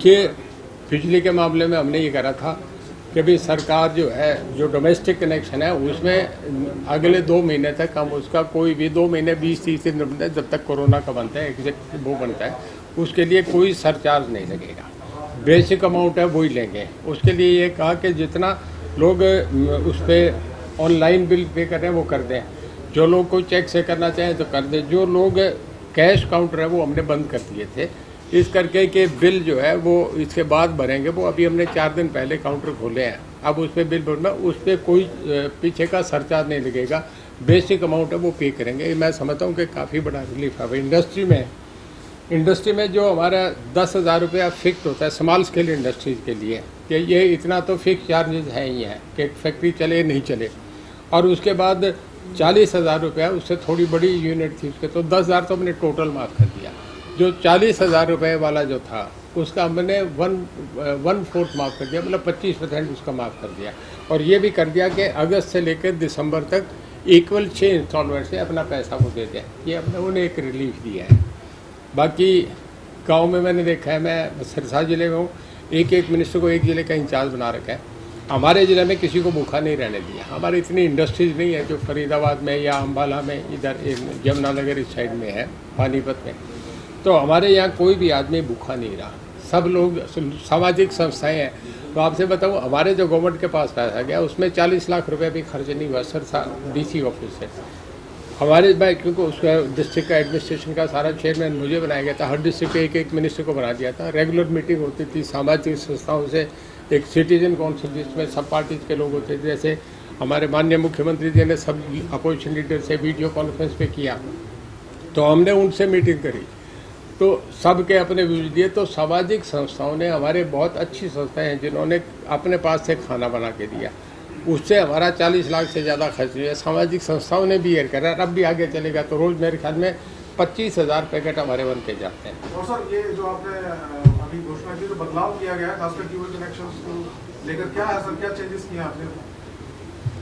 देखिए, बिजली के मामले में हमने ये करा था कि भाई सरकार जो है, जो डोमेस्टिक कनेक्शन है उसमें अगले 2 महीने तक हम उसका कोई भी 2 महीने 20-30 दिन बनता है, जब तक कोरोना का बनता है एग्जैक्ट वो बनता है, उसके लिए कोई सरचार्ज नहीं लगेगा। बेसिक अमाउंट है वही लेंगे। उसके लिए ये कहा कि जितना लोग उस पर ऑनलाइन बिल पे कर रहे हैं वो कर दें, जो लोग कोई चेक से करना चाहें तो कर दें, जो लोग कैश काउंटर है वो हमने बंद कर दिए थे इस करके कि बिल जो है वो इसके बाद भरेंगे। वो अभी हमने 4 दिन पहले काउंटर खोले हैं, अब उस पर बिल भरना, उस पर कोई पीछे का सरचार्ज नहीं लगेगा। बेसिक अमाउंट है वो पे करेंगे। मैं समझता हूँ कि काफ़ी बड़ा रिलीफ है। इंडस्ट्री में जो हमारा 10,000 रुपया फिक्स होता है स्मॉल स्केल इंडस्ट्रीज के लिए, कि ये इतना तो फिक्स चार्जेज है ही है कि फैक्ट्री चले नहीं चले, और उसके बाद 40,000 रुपया उससे थोड़ी बड़ी यूनिट थी उसके, तो 10,000 तो हमने टोटल माफ़ कर दिया। जो 40,000 रुपये वाला जो था उसका हमने 1/4 माफ़ कर दिया, मतलब 25% उसका माफ़ कर दिया। और ये भी कर दिया कि अगस्त से लेकर दिसंबर तक इक्वल 6 इंस्टॉलमेंट से अपना पैसा वो दे दें। ये हमने उन्हें एक रिलीफ दिया है। बाकी गांव में मैंने देखा है, मैं सिरसा ज़िले में हूँ, एक मिनिस्टर को एक ज़िले का इंचार्ज बना रखा है। हमारे ज़िले में किसी को भूखा नहीं रहने दिया। हमारी इतनी इंडस्ट्रीज़ नहीं है जो फरीदाबाद में या अम्बाला में, इधर यमुनानगर इस साइड में है, पानीपत में, तो हमारे यहाँ कोई भी आदमी भूखा नहीं रहा। सब लोग सामाजिक संस्थाएं हैं। तो आपसे बताऊँ, हमारे जो गवर्नमेंट के पास पैसा गया उसमें 40 लाख रुपए भी खर्च नहीं हुआ सिरसा DC ऑफिस से। हमारे भाई, क्योंकि उसका डिस्ट्रिक्ट का एडमिनिस्ट्रेशन का सारा चेयरमैन मुझे बनाया गया था, हर डिस्ट्रिक्ट के एक मिनिस्टर को बना दिया था। रेगुलर मीटिंग होती थी सामाजिक संस्थाओं से, एक सिटीजन काउंसिल जिसमें सब पार्टीज के लोग होते थे। जैसे हमारे माननीय मुख्यमंत्री जी ने सब अपोजिशन लीडर से वीडियो कॉन्फ्रेंस पे किया, तो हमने उनसे मीटिंग करी, तो सबके अपने व्यूज दिए। तो सामाजिक संस्थाओं ने, हमारे बहुत अच्छी संस्थाएं हैं जिन्होंने अपने पास से खाना बना के दिया, उससे हमारा 40 लाख से ज़्यादा खर्च हुआ। सामाजिक संस्थाओं ने भी ये करा, अब भी आगे चलेगा तो रोज़ मेरे ख्याल में 25,000 पैकेट हमारे बन के जाते हैं। और सर, ये जो आपने अभी घोषणा की, जो बदलाव किया गया है खासकर ट्यूबवेल कनेक्शंस को लेकर, क्या है सर, क्या चेंजेस किए आपने?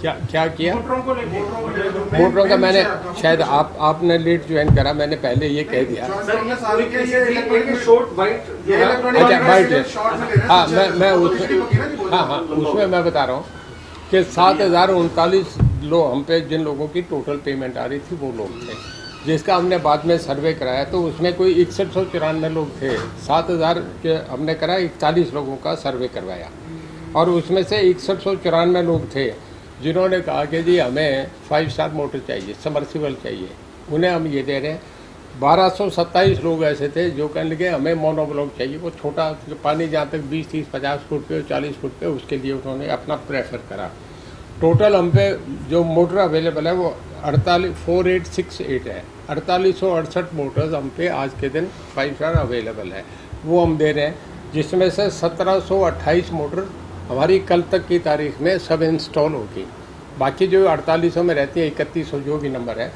क्या किया? मोटरों का मैंने शायद आपने लेट ज्वाइन करा, मैंने पहले ये कह दिया। हाँ, उसमें मैं बता रहा हूँ कि 7,039 लोग हम पे, जिन लोगों की टोटल पेमेंट आ रही थी वो लोग थे, जिसका हमने बाद में सर्वे कराया तो उसमें कोई 6194 लोग थे। 7,000 के हमने करा, 41 लोगों का सर्वे करवाया, और उसमें से 6194 लोग थे जिन्होंने कहा कि जी हमें 5 स्टार मोटर चाहिए, सबमर्सिबल चाहिए। उन्हें हम ये दे रहे हैं। 1227 लोग ऐसे थे जो कहने लगे हमें मोनोब्लॉक चाहिए, वो छोटा पानी जहाँ तक 20, 30, 50 फुट पे, 40 फुट पे, उसके लिए उन्होंने अपना प्रेफर करा। टोटल हम पे जो मोटर अवेलेबल है वो 4868 है। 4868 मोटर्स हम पे आज के दिन 5 स्टार अवेलेबल है, वो हम दे रहे हैं, जिसमें से 1728 मोटर हमारी कल तक की तारीख में सब इंस्टॉल होगी। बाकी जो 4800 में रहती है, 3100 जो भी नंबर है,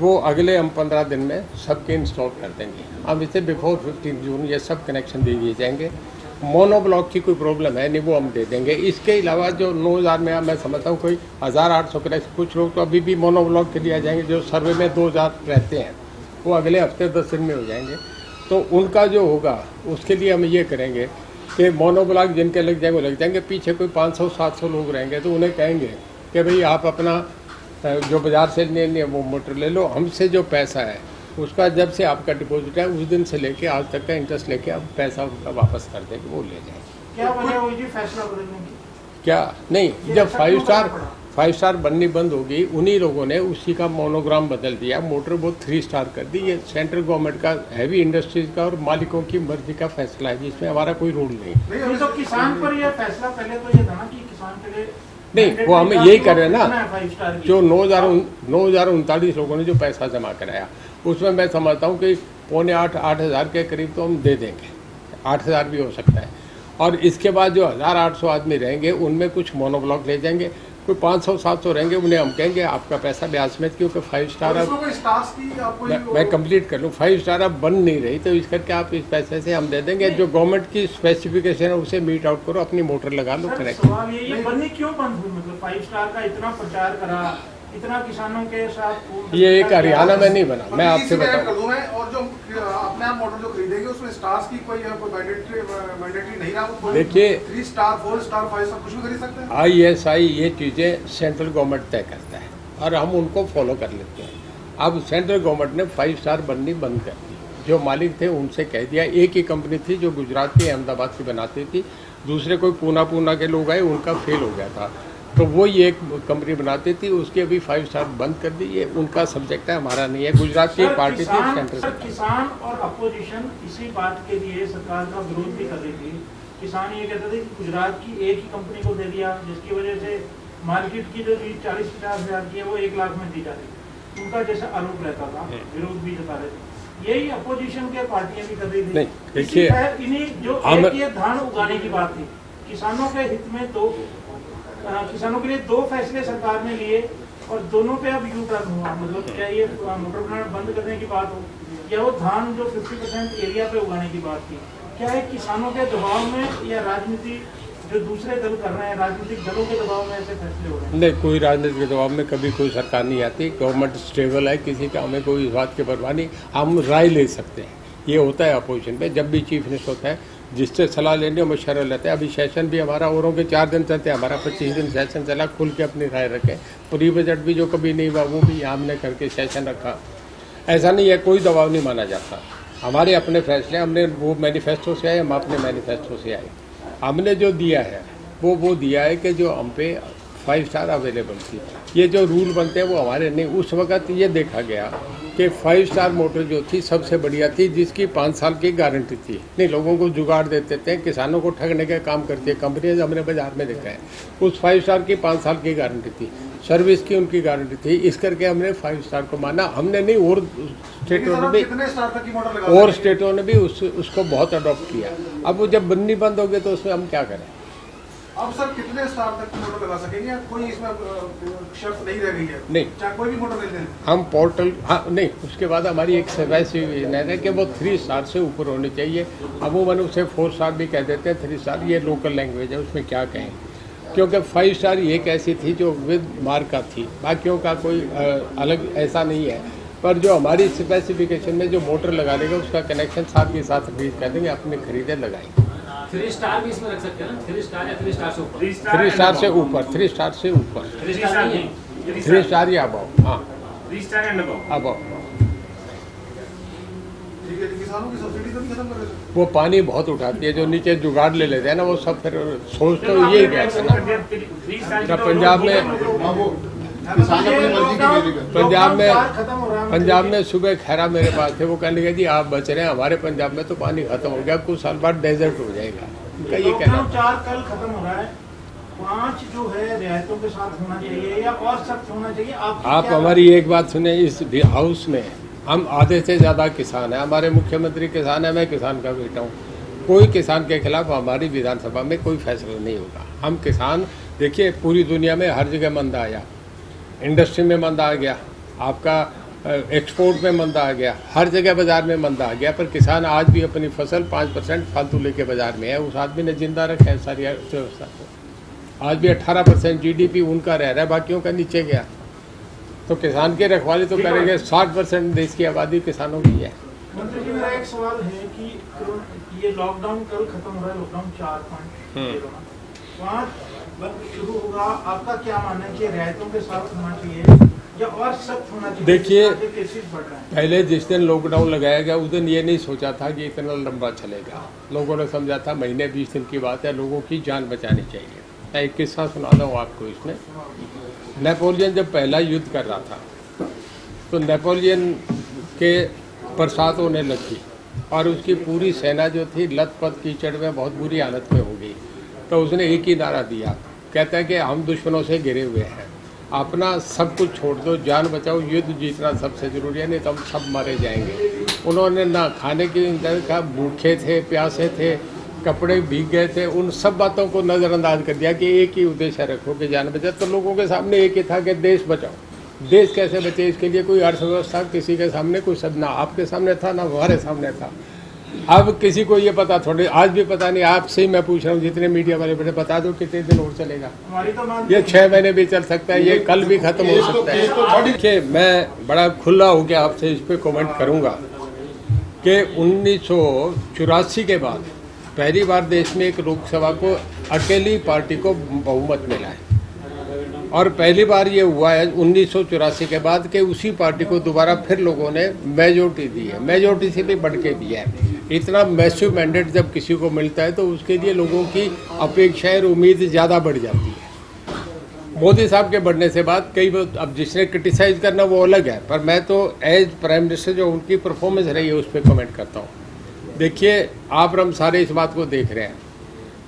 वो अगले हम 15 दिन में सबके इंस्टॉल कर देंगे। हम इसे बिफोर 15 जून ये सब कनेक्शन दे दिए जाएंगे। मोनोब्लॉक की कोई प्रॉब्लम है नहीं, वो हम दे देंगे। इसके अलावा जो 9,000 में मैं समझता हूँ कोई 1,800 कनेक्शन, कुछ लोग तो अभी भी मोनोब्लॉक के लिए आ जाएंगे। जो सर्वे में 2,000 रहते हैं वो अगले हफ्ते 10 दिन में हो जाएंगे। तो उनका जो होगा उसके लिए हम ये करेंगे कि मोनोब्लॉक जिनके लग जाएंगे वो लग जाएंगे। पीछे कोई 500-700 लोग रहेंगे तो उन्हें कहेंगे कि भाई आप अपना जो बाज़ार से लेनी है वो मोटर ले लो, हमसे जो पैसा है उसका जब से आपका डिपॉजिट है उस दिन से लेके आज तक का इंटरेस्ट लेके आप पैसा उनका वापस कर देंगे, वो ले जाएंगे। क्या वजह हुई जी फैसला बदलने की? क्या नहीं, जब 5 स्टार बननी बंद होगी उन्हीं लोगों ने उसी का मोनोग्राम बदल दिया, मोटर वो 3 स्टार कर दी। ये सेंट्रल गवर्नमेंट का, हैवी इंडस्ट्रीज का और मालिकों की मर्जी का फैसला है, जिसमें हमारा कोई रूल नहीं। तो किसान पर यह फैसला पहले तो ये था ना कि किसान के लिए नहीं, वो हम यही कर रहे हैं ना। जो 9,039 लोगों ने जो पैसा जमा कराया उसमें मैं समझता हूँ कि 7,500-8,000 के करीब तो हम दे देंगे, 8,000 भी हो सकता है। और इसके बाद जो 1,800 आदमी रहेंगे उनमें कुछ मोनोब्लॉक ले जाएंगे, कोई 500-700 रहेंगे, उन्हें हम कहेंगे आपका पैसा ब्याज समेत, क्योंकि 5 स्टार अब मैं कंप्लीट कर लूँ, 5 स्टार अब बन नहीं रही, तो इस करके आप इस पैसे से हम दे देंगे। जो गवर्नमेंट की स्पेसिफिकेशन है उसे मीट आउट करो, अपनी मोटर लगा लो, कनेक्ट। ये बननी क्यों बंद हुई? मतलब 5 स्टार का इतना प्रचार करा, इतना किसानों के साथ ये एक हरियाणा में नहीं बना, मैं आपसे इसी में ऐड कर बताऊं। दूं मैं, और जो अपने आप मोटर जो खरीदेंगे उसमें स्टार्स की कोई मैंडेटरी नहीं रहा, वो देखिए 3 स्टार 4 स्टार 5 स्टार कुछ भी खरीद सकते हैं। ISI ये चीज़ें सेंट्रल गवर्नमेंट तय करता है और हम उनको फॉलो कर लेते हैं। अब सेंट्रल गवर्नमेंट ने 5 स्टार बननी बंद कर दी। जो मालिक थे उनसे कह दिया, एक ही कंपनी थी जो गुजरात की अहमदाबाद की बनाती थी, दूसरे कोई पूना के लोग आए, उनका फेल हो गया था, तो वो ये एक कंपनी बनाती थी, उसकी अभी 5 स्टार बंद कर दी। ये उनका सब्जेक्ट है, हमारा नहीं है। गुजरात की पार्टी थी, सेंट्रल सर, किसान और अपोजिशन इसी बात के लिए सरकार का विरोध भी कर रही थी। किसान ये कहते थे कि गुजरात की एक ही कंपनी को दे दिया, जिसकी वजह से मार्केट की जो 40-50 हज़ार की है वो 1 लाख में दी जा रही, उनका जैसा आरोप रहता था, विरोध भी जता रहे थे। यही अपोजिशन के पार्टियां भी कर रही थी। नहीं, देखिए, इन्हीं जो एक ये धान उगाने की बात थी, किसानों के हित में किसानों के लिए 2 फैसले सरकार ने लिए और दोनों पे अब यू टर्न हुआ। मतलब क्या ये मोटर प्लांट बंद करने की बात हो या वो धान जो 50% एरिया पे उगाने की बात थी, क्या है किसानों के दबाव में या राजनीति जो दूसरे दल कर रहे हैं, राजनीतिक दलों के दबाव में ऐसे फैसले हो रहे हैं? नहीं, कोई राजनीतिक दबाव में कभी कोई सरकार नहीं आती। गवर्नमेंट स्टेबल है, किसी का हमें कोई इस बात की परवाह नहीं। हम राय ले सकते हैं, ये होता है अपोजिशन में। जब भी चीफ मिनिस्टर होता है, जिससे सलाह लेने और मशवरा लेते हैं। अभी सेशन भी हमारा औरों के 4 दिन चलते हैं, हमारा 25 दिन सेशन चला। खुल के अपनी राय रखें। प्री बजट भी जो कभी नहीं हुआ वो भी यहाँ हमने करके सेशन रखा। ऐसा नहीं है, कोई दबाव नहीं माना जाता। हमारे अपने फैसले, हमने वो मैनिफेस्टो से आए, हम अपने मैनिफेस्टो से आए। हमने जो दिया है वो दिया है कि जो हम पे 5 स्टार अवेलेबल थी। ये जो रूल बनते हैं वो हमारे नहीं। उस वक्त ये देखा गया कि 5 स्टार मोटर जो थी सबसे बढ़िया थी, जिसकी 5 साल की गारंटी थी। नहीं, लोगों को जुगाड़ देते थे, किसानों को ठगने का काम करती है कंपनियां, हमने बाजार में देखा है। उस 5 स्टार की 5 साल की गारंटी थी, सर्विस की उनकी गारंटी थी। इस करके हमने 5 स्टार को माना। हमने नहीं, और स्टेटों ने भी, कितने स्टार तक की मोटर लगा और सकते हैं? स्टेटों ने भी उसको बहुत अडॉप्ट किया। अब वो जब बननी बंद हो गई तो उसमें हम क्या करें? अब सर कितने स्टार तक की मोटर लगा सकेंगे? कोई इसमें शर्त नहीं रह गई है? नहीं, चाहे कोई भी मोटर ले लें। हम पोर्टल, हाँ नहीं, उसके बाद हमारी एक वैसी है कि वो 3 स्टार से ऊपर होनी चाहिए। अमूमन उसे 4 स्टार भी कह देते हैं, 3 स्टार ये लोकल लैंग्वेज है, उसमें क्या कहें। क्योंकि 5 स्टार एक ऐसी थी जो विद मार्का थी, बाकियों का कोई अलग ऐसा नहीं है। पर जो हमारी स्पेसिफिकेशन में जो मोटर लगा लेगा उसका कनेक्शन साथ के साथ फ्रीज कर देंगे, अपने खरीदे लगाएंगे। 3 स्टार भी इसमें रख सकते हैं ना? 3 स्टार या 3 स्टार से ऊपर? 3 स्टार से ऊपर, 3 स्टार से ऊपर, 3 स्टार नहीं, 3 स्टार या अबाव। हाँ, 3 स्टार एंड अबव। अबाव। ठीक है, किसानों की सब्सिडी तो नहीं खत्म कर रहे सर? वो पानी बहुत उठाती है, जो नीचे जुगाड़ ले लेते हैं ना, वो सब फिर सोच तो ये गया था ना। जब पंजाब में पंजाब में सुबह खैरा मेरे पास थे, वो कहने लगे जी आप बच रहे हैं, हमारे पंजाब में तो पानी खत्म हो गया, कुछ साल बाद डेजर्ट हो जाएगा। उनका ये कहना। लॉकडाउन 4 कल खत्म हो रहा है, 5 जो है रियायतों के साथ होना चाहिए या और सख्त होना चाहिए? आप हमारी एक बात सुने, इस हाउस में हम आधे से ज़्यादा किसान हैं। हमारे मुख्यमंत्री किसान है, मैं किसान का बेटा हूँ। कोई किसान के खिलाफ हमारी विधानसभा में कोई फैसला नहीं होगा। हम किसान, देखिए पूरी दुनिया में हर जगह मंदा आया, इंडस्ट्री में मंदा आ गया, आपका एक्सपोर्ट में मंदा आ गया, हर जगह बाजार में मंदा आ गया। पर किसान आज भी अपनी फसल 5% फालतू लेके बाजार में है। उस आदमी ने जिंदा रखा है सारी अर्थव्यवस्था को। आज भी 18% GDP उनका रह रहा है, बाकियों का नीचे गया। तो किसान की रखवाली तो करेंगे। 60% देश की आबादी किसानों की है। मंत्री जी, मेरा एक सवाल है कि ये लॉकडाउन कल खत्म हो रहा है, लॉकडाउन 4.5 बंद शुरू होगा, आपका क्या मानना है कि रियायतों के साथ होना चाहिए या और सख्त होना चाहिए? देखिए, केसेस बढ़ रहे हैं। पहले जिस दिन लॉकडाउन लगाया गया उस दिन ये नहीं सोचा था कि इतना लंबा चलेगा। लोगों ने समझा था महीने 20 दिन की बात है, लोगों की जान बचानी चाहिए। मैं एक किस्सा सुनाता हूँ आपको इसमें। नेपोलियन जब पहला युद्ध कर रहा था तो नेपोलियन के बरसात होने लगी और उसकी पूरी सेना जो थी लथपथ कीचड़ में बहुत बुरी हालत में हो गई। तो उसने एक ही नारा दिया, कहता है कि हम दुश्मनों से घिरे हुए हैं, अपना सब कुछ छोड़ दो, जान बचाओ, युद्ध जीतना सबसे ज़रूरी है, नहीं तो हम सब मारे जाएंगे। उन्होंने ना खाने की का, भूखे थे, प्यासे थे, कपड़े भीग गए थे, उन सब बातों को नज़रअंदाज कर दिया कि एक ही उद्देश्य रखो कि जान बचाओ। तो लोगों के सामने एक ही था कि देश बचाओ। देश कैसे बचे, इसके लिए कोई अर्थव्यवस्था किसी के सामने कुछ सब ना आपके सामने था ना हमारे सामने था। अब किसी को ये पता थोड़ी, आज भी पता नहीं, आपसे ही मैं पूछ रहा हूँ, जितने मीडिया वाले बैठे, बता दो कितने दिन और चलेगा। हमारी तो मांग ये 6 महीने भी चल सकता है, ये कल भी खत्म हो सकता है। देखिए, मैं बड़ा खुला होकर आपसे इस पे कमेंट करूंगा कि 1984 के बाद पहली बार देश में एक लोकसभा को अकेली पार्टी को बहुमत मिला है, और पहली बार ये हुआ है 1984 के बाद कि उसी पार्टी को दोबारा फिर लोगों ने मेजोरिटी दी है, मेजोरिटी से भी बढ़ के दिया है। इतना मैसिव मैंडेट जब किसी को मिलता है तो उसके लिए लोगों की अपेक्षाएं और उम्मीद ज़्यादा बढ़ जाती है। मोदी साहब के बढ़ने से बाद कई बार, अब जिसने क्रिटिसाइज करना वो अलग है, पर मैं तो एज प्राइम मिनिस्टर जो उनकी परफॉर्मेंस रही है उस पर कमेंट करता हूँ। देखिए, आप हम सारे इस बात को देख रहे हैं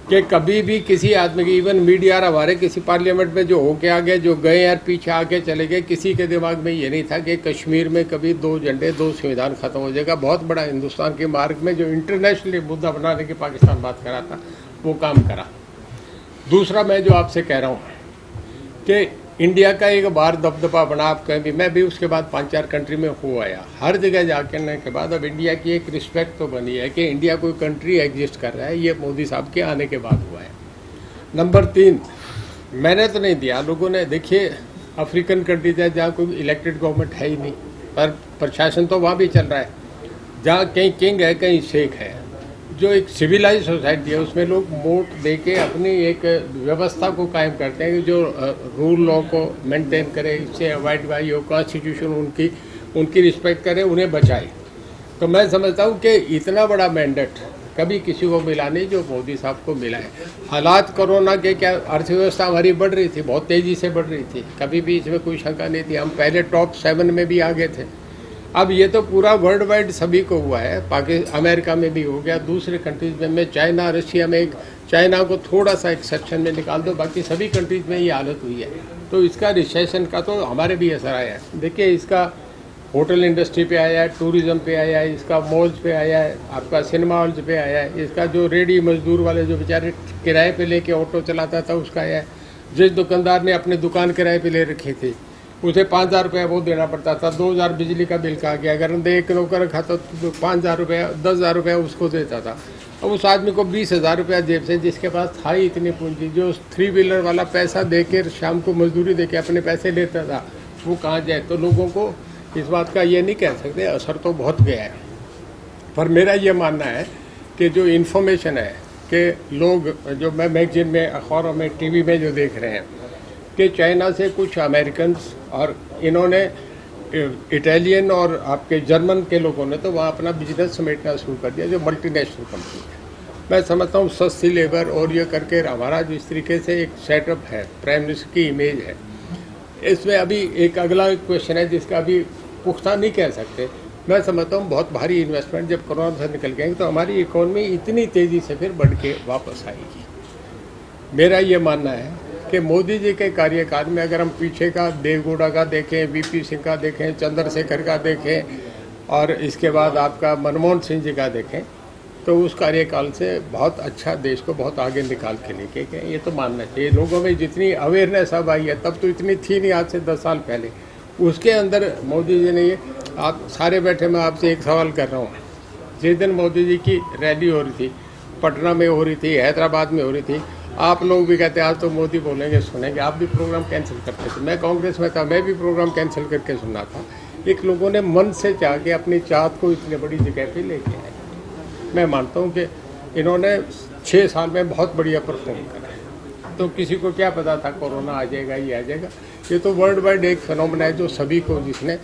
कि कभी भी किसी आदमी की, इवन मीडिया और हमारे किसी पार्लियामेंट में जो होके आ गए, जो गए यार पीछे आके चले गए, किसी के दिमाग में ये नहीं था कि कश्मीर में कभी 2 झंडे 2 संविधान खत्म हो जाएगा। बहुत बड़ा हिंदुस्तान के मार्ग में जो इंटरनेशनली मुद्दा बनाने की पाकिस्तान बात करा था वो काम करा। दूसरा, मैं जो आपसे कह रहा हूँ कि इंडिया का एक बार दबदबा बना, आप कहें भी, मैं भी उसके बाद 5-4 कंट्री में हो आया, हर जगह जाने के बाद अब इंडिया की एक रिस्पेक्ट तो बनी है कि इंडिया कोई कंट्री एग्जिस्ट कर रहा है। ये मोदी साहब के आने के बाद हुआ है। नंबर 3, मैंने तो नहीं दिया, लोगों ने। देखिए, अफ्रीकन कंट्रीज है जहाँ कोई इलेक्टेड गवर्नमेंट है ही नहीं, पर प्रशासन तो वहाँ भी चल रहा है, जहाँ कहीं किंग है कहीं शेख है। जो एक सिविलाइज सोसाइटी है उसमें लोग वोट दे के अपनी एक व्यवस्था को कायम करते हैं, जो रूल लॉ को मेंटेन करे, इससे अवॉइड बाई हो, कॉन्स्टिट्यूशन उनकी रिस्पेक्ट करे, उन्हें बचाए। तो मैं समझता हूँ कि इतना बड़ा मैंडेट कभी किसी को मिला नहीं जो मोदी साहब को मिला है। हालात कोरोना के, क्या अर्थव्यवस्था हमारी बढ़ रही थी, बहुत तेज़ी से बढ़ रही थी, कभी भी इसमें कोई शंका नहीं थी, हम पहले टॉप 7 में भी आ गए थे। अब ये तो पूरा वर्ल्ड वाइड सभी को हुआ है, अमेरिका में भी हो गया, दूसरे कंट्रीज में चाइना, रशिया में, चाइना को थोड़ा सा एक्सेप्शन में निकाल दो, बाकी सभी कंट्रीज में ये हालत हुई है। तो इसका रिसेशन का तो हमारे भी असर आया है। देखिए, इसका होटल इंडस्ट्री पे आया है, टूरिज्म पे आया है, इसका मॉल्स पे आया है, आपका सिनेमा हॉल्स पे आया है, इसका जो रेडी मजदूर वाले जो बेचारे किराए पे लेके ऑटो चलाता था उसका आया है। जिस दुकानदार ने अपनी दुकान किराए पे ले रखी थी उसे 5,000 रुपया वो देना पड़ता था, 2,000 बिजली का बिल का गया, अगर एक नौकर रखा तो 5,000 रुपया, 10,000 रुपया उसको देता था। अब उस आदमी को 20,000 रुपया जेब से, जिसके पास था ही इतनी पूंजी, जो 3 व्हीलर वाला पैसा दे के शाम को मजदूरी दे के अपने पैसे लेता था, वो कहाँ जाए। तो लोगों को इस बात का ये नहीं कह सकते, असर तो बहुत गया है। पर मेरा ये मानना है कि जो इन्फॉर्मेशन है कि लोग, जो मैं मैगजीन में, अखबारों में, टीवी में जो देख रहे हैं कि चाइना से कुछ अमेरिकन और इन्होंने इटालियन और आपके जर्मन के लोगों ने तो वहाँ अपना बिजनेस समेटना शुरू कर दिया, जो मल्टीनेशनल कंपनी है। मैं समझता हूँ सस्ती लेबर और ये करके हमारा जो इस तरीके से एक सेटअप है, प्राइम मिनिस्टर की इमेज है, इसमें अभी एक अगला क्वेश्चन है जिसका अभी पुख्ता नहीं कह सकते। मैं समझता हूँ बहुत भारी इन्वेस्टमेंट जब कोरोना से निकल गए तो हमारी इकोनॉमी इतनी तेज़ी से फिर बढ़ के वापस आएगी। मेरा ये मानना है कि मोदी जी के कार्यकाल में अगर हम पीछे का देवगौड़ा का देखें, वीपी सिंह का देखें, चंद्रशेखर का देखें, और इसके बाद आपका मनमोहन सिंह जी का देखें, तो उस कार्यकाल से बहुत अच्छा देश को बहुत आगे निकाल के लेके गए। ये तो मानना चाहिए। लोगों में जितनी अवेयरनेस अब आई है, तब तो इतनी थी नहीं, आज से 10 साल पहले। उसके अंदर मोदी जी ने ये, आप सारे बैठे, मैं आपसे एक सवाल कर रहा हूँ, जिस दिन मोदी जी की रैली हो रही थी, पटना में हो रही थी, हैदराबाद में हो रही थी, आप लोग भी कहते आज तो मोदी बोलेंगे सुनेंगे, आप भी प्रोग्राम कैंसिल करते थे। मैं कांग्रेस में था, मैं भी प्रोग्राम कैंसिल करके सुनना था। एक लोगों ने मन से चाह के अपनी चाहत को इतनी बड़ी जगह पे लेके आए। मैं मानता हूँ कि इन्होंने 6 साल में बहुत बढ़िया परफॉर्म करा। तो किसी को क्या पता था कोरोना आ जाएगा, ये आ जाएगा। ये तो वर्ल्ड वाइड एक फिनोमेना है जो सभी को, जिसने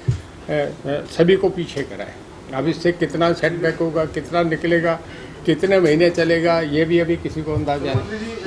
सभी को पीछे करा है। अब इससे कितना सेटबैक होगा, कितना निकलेगा, कितने महीने चलेगा, ये भी अभी किसी को अंदाजा नहीं।